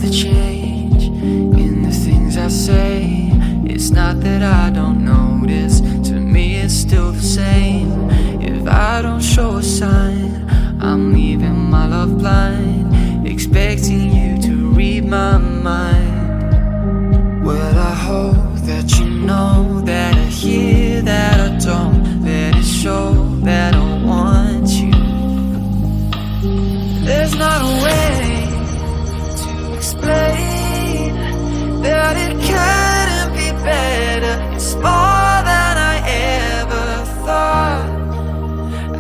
to change in the things I say. It's not that I don't notice, to me it's still the same. If I don't show a sign, I'm leaving my love blind, expecting you to read my mind. Well, I hope that you know that I hear that I don't, let it show that I want you. There's not a way to explain that it couldn't be better. It's more than I ever thought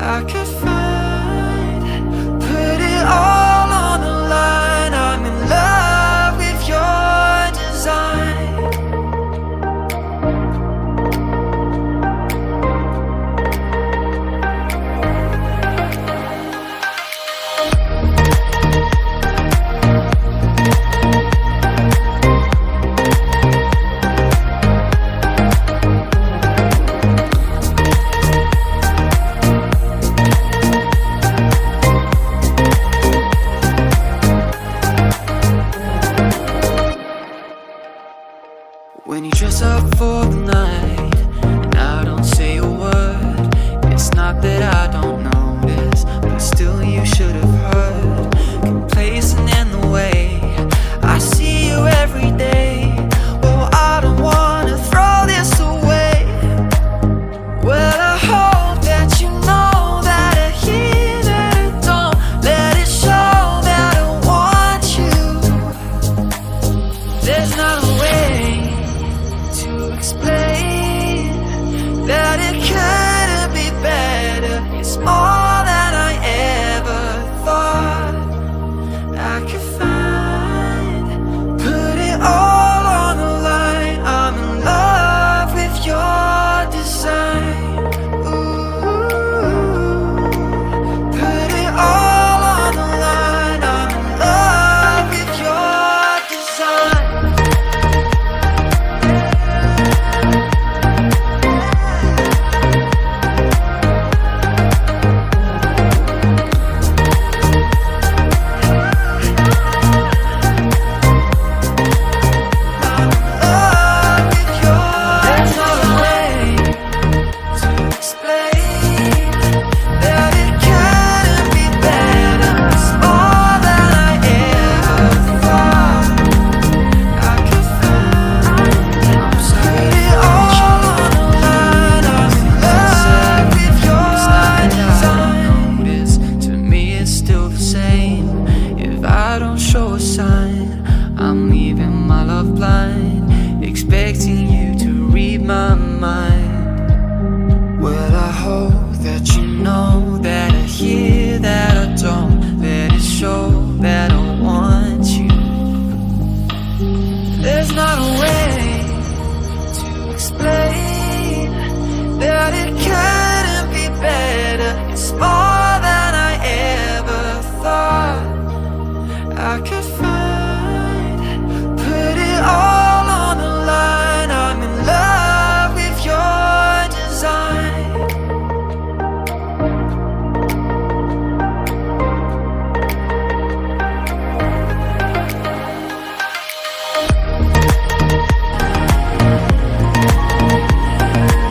I could find. Put it all on the line. I'm in love with your design. When you dress up for the night and I don't say a word, it's not that I don't